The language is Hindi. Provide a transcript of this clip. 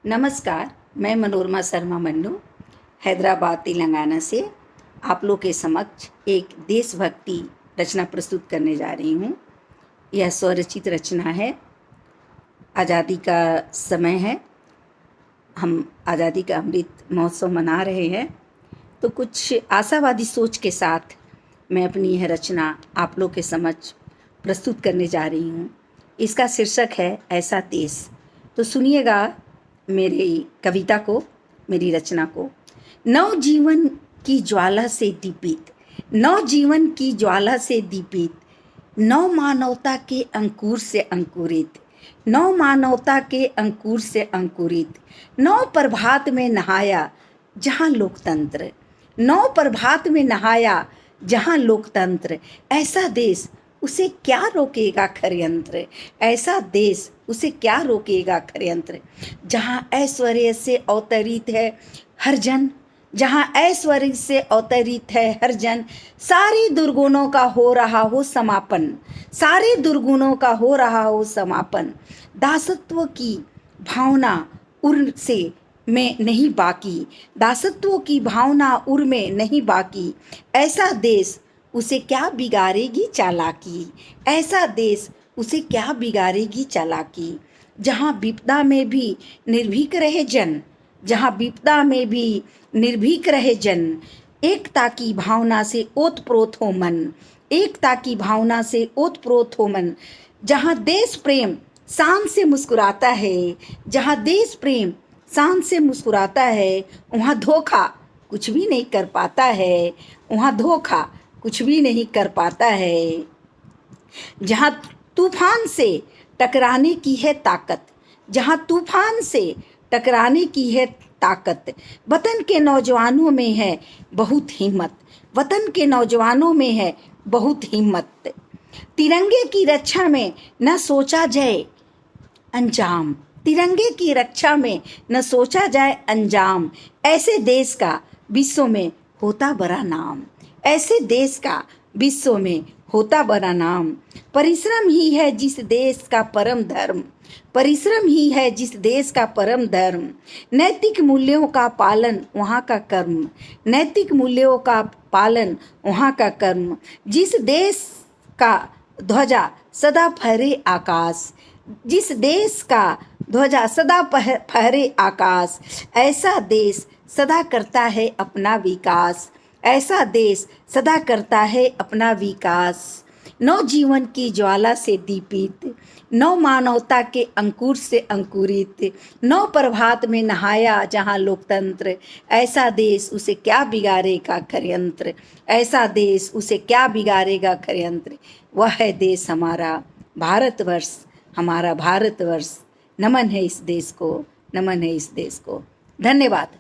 नमस्कार, मैं मनोरमा शर्मा मन्नू हैदराबाद तेलंगाना से आप लोग के समक्ष एक देशभक्ति रचना प्रस्तुत करने जा रही हूँ। यह स्वरचित रचना है। आज़ादी का समय है, हम आज़ादी का अमृत महोत्सव मना रहे हैं, तो कुछ आशावादी सोच के साथ मैं अपनी यह रचना आप लोग के समक्ष प्रस्तुत करने जा रही हूँ। इसका शीर्षक है ऐसा देश। तो सुनिएगा मेरी कविता को, मेरी रचना को। नवजीवन की ज्वाला से दीपित, नवजीवन की ज्वाला से दीपित, नव मानवता के अंकुर से अंकुरित, नव मानवता के अंकुर से अंकुरित, नव प्रभात में नहाया जहाँ लोकतंत्र, नव प्रभात में नहाया जहाँ लोकतंत्र। ऐसा देश उसे क्या रोकेगा खरयंत्र, ऐसा देश उसे क्या रोकेगा खरयंत्र। जहाँ ऐश्वर्य से अवतरित है हर जन, जहाँ ऐश्वर्य से अवतरित है हर जन, सारे दुर्गुणों का हो रहा हो समापन, सारे दुर्गुणों का हो रहा हो समापन। दासत्व की भावना उर से में नहीं बाकी, दासत्व की भावना उर में नहीं बाकी। ऐसा देश उसे क्या बिगाड़ेगी चालाकी, ऐसा देश उसे क्या बिगाड़ेगी चालाकी। जहाँ विपदा में भी निर्भीक रहे जन, जहाँ विपदा में भी निर्भीक रहे जन, एकता की भावना से ओतप्रोत हो मन, एकता की भावना से ओतप्रोत हो मन। जहाँ देश प्रेम शान से मुस्कुराता है, जहाँ देश प्रेम शान से मुस्कुराता है, वहाँ धोखा कुछ भी नहीं कर पाता है, वहाँ धोखा कुछ भी नहीं कर पाता है। जहाँ तूफान से टकराने की है ताकत, जहाँ तूफान से टकराने की है ताकत, वतन के नौजवानों में है बहुत हिम्मत, वतन के नौजवानों में है बहुत हिम्मत। तिरंगे की रक्षा में न सोचा जाए अंजाम, तिरंगे की रक्षा में न सोचा जाए अंजाम। ऐसे देश का विश्व में होता बड़ा नाम, ऐसे देश का विश्व में होता बड़ा नाम। परिश्रम ही है जिस देश का परम धर्म, परिश्रम ही है जिस देश का परम धर्म। नैतिक मूल्यों का पालन वहाँ का कर्म, नैतिक मूल्यों का पालन वहाँ का कर्म। जिस देश का ध्वजा सदा फहरे आकाश, जिस देश का ध्वजा सदा फहरे आकाश। ऐसा देश सदा करता है अपना विकास, ऐसा देश सदा करता है अपना विकास। नव जीवन की ज्वाला से दीपित, नव मानवता के अंकुर से अंकुरित, नव प्रभात में नहाया जहाँ लोकतंत्र। ऐसा देश उसे क्या बिगाड़ेगा खरयंत्र, ऐसा देश उसे क्या बिगाड़ेगा खरयंत्र। वह है देश हमारा भारतवर्ष, हमारा भारतवर्ष। नमन है इस देश को, नमन है इस देश को। धन्यवाद।